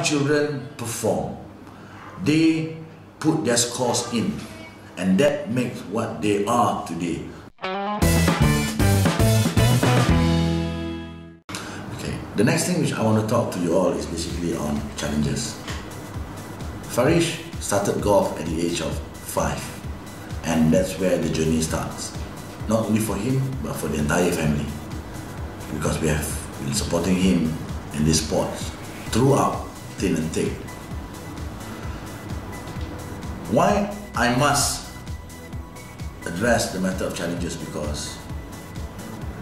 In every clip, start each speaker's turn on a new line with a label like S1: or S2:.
S1: children perform. They put their scores in, and that makes what they are today. Okay, the next thing which I want to talk to you all is basically on challenges. Feirish started golf at the age of 5, and that's where the journey starts. Not only for him, but for the entire family, because we have been supporting him in this sport throughout, thin and thick. Why I must address the matter of challenges? Because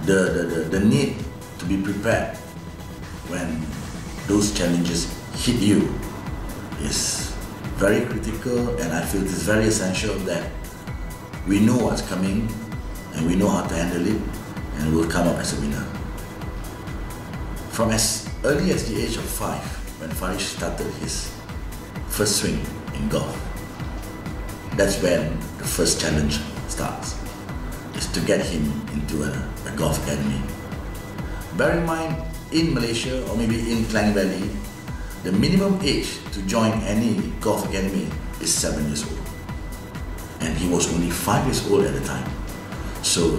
S1: the need to be prepared when those challenges hit you is very critical, and I feel it is very essential that we know what's coming and we know how to handle it, and we'll come up as a winner. From as early as the age of 5, when Feirish started his first swing in golf, that's when the first challenge starts, is to get him into a golf academy. Bear in mind, in Malaysia or maybe in Klang Valley, the minimum age to join any golf academy is 7 years old. And he was only 5 years old at the time. So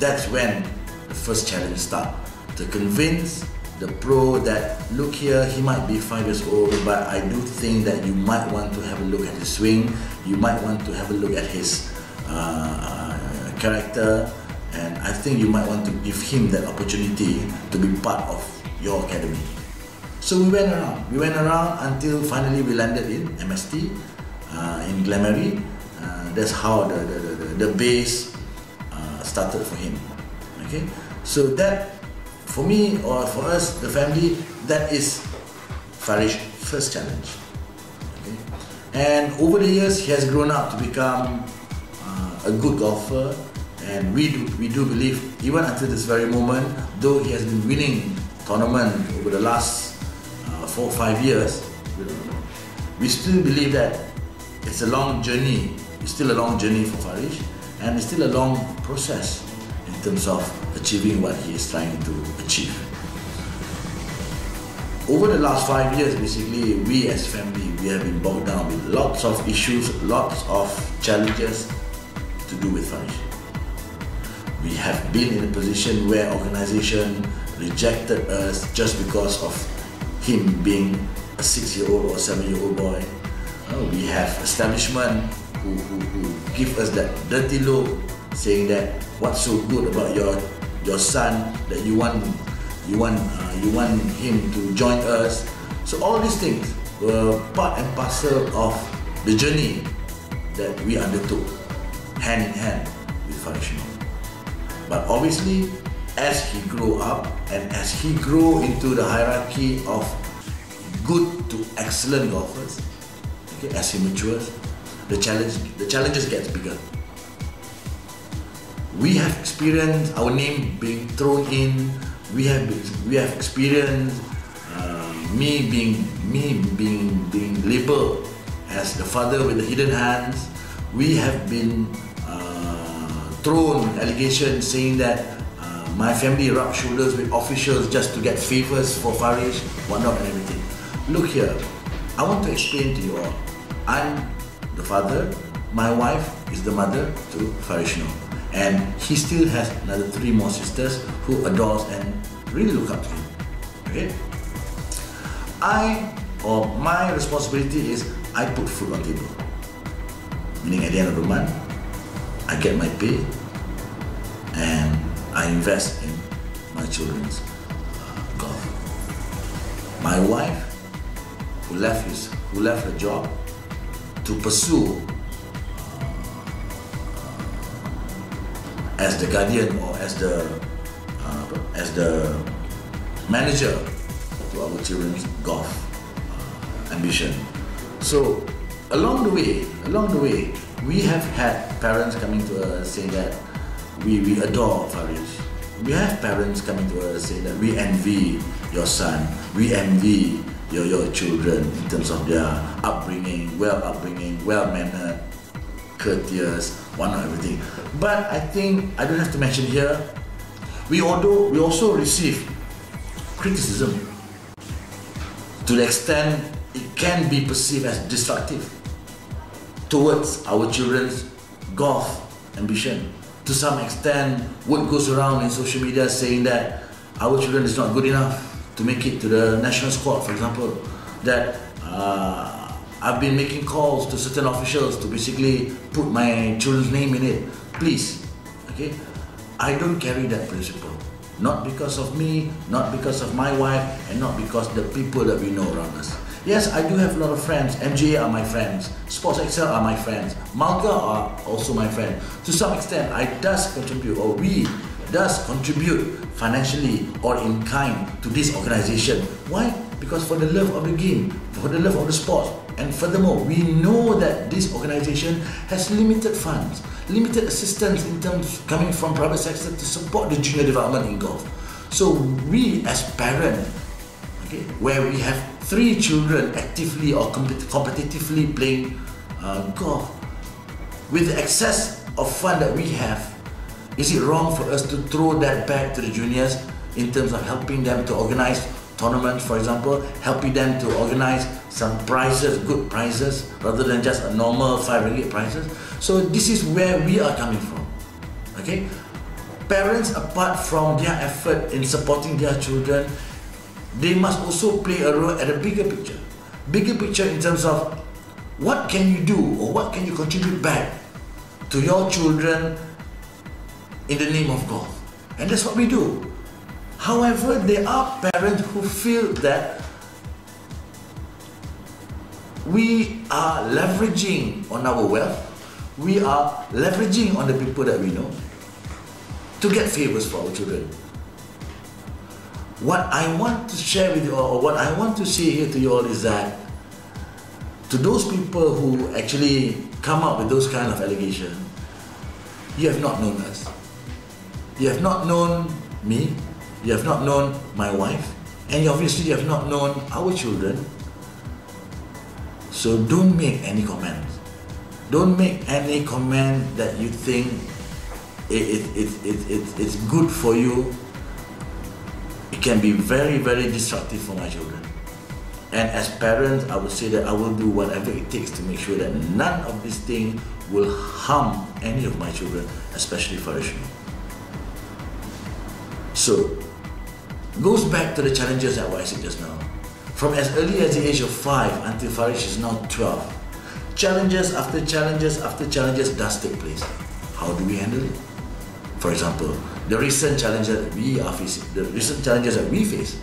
S1: that's when the first challenge starts, to convince the pro that, look here, he might be 5 years old, but I do think that you might want to have a look at his swing, you might want to have a look at his character, and I think you might want to give him that opportunity to be part of your academy. So we went around until finally we landed in MST, in Glamary. That's how the base started for him. Okay, so that, for me or for us, the family, that is Feirish's first challenge. Okay? And over the years, he has grown up to become a good golfer, and we do believe, even until this very moment, though he has been winning tournament over the last 4 or 5 years, we still believe that it's a long journey. It's still a long journey for Feirish, and it's still a long process in terms of achieving what he is trying to achieve. Over the last 5 years, basically, we as family, we have been bogged down with lots of issues, lots of challenges to do with Feirish. We have been in a position where organization rejected us just because of him being a 6-year-old or 7-year-old boy. We have establishment who give us that dirty look, saying that what's so good about your son that you want him to join us. So all these things were part and parcel of the journey that we undertook hand in hand with Feirish Nor. But obviously, as he grew up and as he grew into the hierarchy of good to excellent golfers, okay, as he matures, the challenges gets bigger. We have experienced our name being thrown in. We have experienced me being labelled as the father with the hidden hands. We have been thrown allegations saying that my family rubbed shoulders with officials just to get favors for Feirish, whatnot and everything. Look here, I want to explain to you all. I'm the father, my wife is the mother to Feirish Nor, and he still has another 3 more sisters who adores and really look up to him. Okay? My responsibility is I put food on table. Meaning at the end of the month, I get my pay and I invest in my children's golf. My wife, who left her job to pursue as the guardian or as the manager to our children's golf ambition. So along the way, we have had parents coming to us saying that we adore Feirish. We have parents coming to us saying that we envy your son, we envy your children in terms of their upbringing, well-mannered, courteous, whatnot, everything. But I think I don't have to mention here, we also receive criticism to the extent it can be perceived as destructive towards our children's golf ambition. To some extent, what goes around in social media saying that our children is not good enough to make it to the national squad, for example. That I've been making calls to certain officials to basically put my children's name in it. Please, okay? I don't carry that principle. Not because of me, not because of my wife, and not because the people that we know around us. Yes, I do have a lot of friends. MJ are my friends. Sports Excel are my friends. Malga are also my friends. To some extent, I does contribute, or we does contribute financially or in kind to this organization. Why? Because for the love of the game, for the love of the sport, and furthermore, we know that this organization has limited funds, limited assistance in terms coming from private sector to support the junior development in golf. So we as parents, okay, where we have 3 children actively or competitively playing golf, with the excess of fund that we have, is it wrong for us to throw that back to the juniors in terms of helping them to organize tournaments, for example, helping them to organize some prizes, good prizes, rather than just a normal 5 ringgit prizes? So this is where we are coming from, okay? Parents, apart from their effort in supporting their children, they must also play a role at a bigger picture. Bigger picture in terms of what can you do or what can you contribute back to your children in the name of golf. And that's what we do. However, there are parents who feel that we are leveraging on our wealth, we are leveraging on the people that we know to get favors for our children. What I want to share with you all, or what I want to say here to you all, is that to those people who actually come up with those kind of allegations, you have not known us. You have not known me, you have not known my wife, and obviously you have not known our children. So don't make any comments. Don't make any comment that you think it's good for you. It can be very, very destructive for my children. And as parents, I would say that I will do whatever it takes to make sure that none of these things will harm any of my children, especially Feirish Nor. So, goes back to the challenges that I said just now. From as early as the age of 5 until Feirish is now 12, challenges after challenges after challenges does take place. How do we handle it? For example, the recent challenges that we are facing, the recent challenges that we face.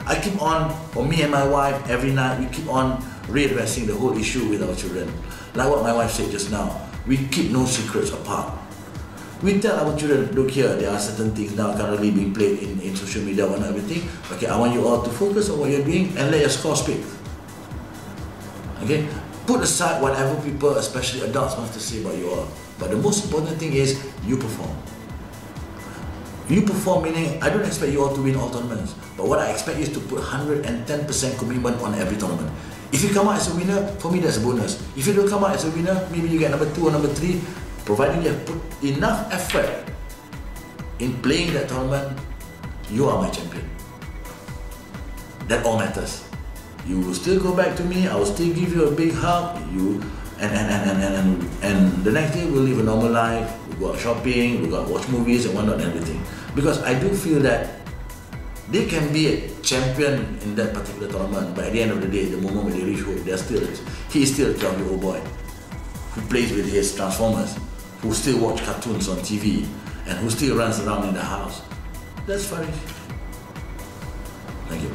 S1: I keep on, or me and my wife, every night we keep on readdressing the whole issue with our children. Like what my wife said just now, we keep no secrets apart. We tell our children, look here, there are certain things now currently being played in social media and everything. Okay, I want you all to focus on what you're doing and let your score speak. Okay, put aside whatever people, especially adults, want to say about you all. But the most important thing is you perform. You perform, meaning I don't expect you all to win all tournaments, but what I expect is to put 110% commitment on every tournament. If you come out as a winner, for me that's a bonus. If you don't come out as a winner, maybe you get number 2 or number 3, providing you have put enough effort in playing that tournament, you are my champion. That all matters. You will still go back to me, I will still give you a big hug, and the next day we'll live a normal life, we'll go out shopping, we'll go out watch movies and whatnot and everything. Because I do feel that they can be a champion in that particular tournament, but at the end of the day, the moment when they reach home, he is still a 12-year-old boy who plays with his Transformers, who still watch cartoons on TV, and who still runs around in the house. That's Feirish. Thank you.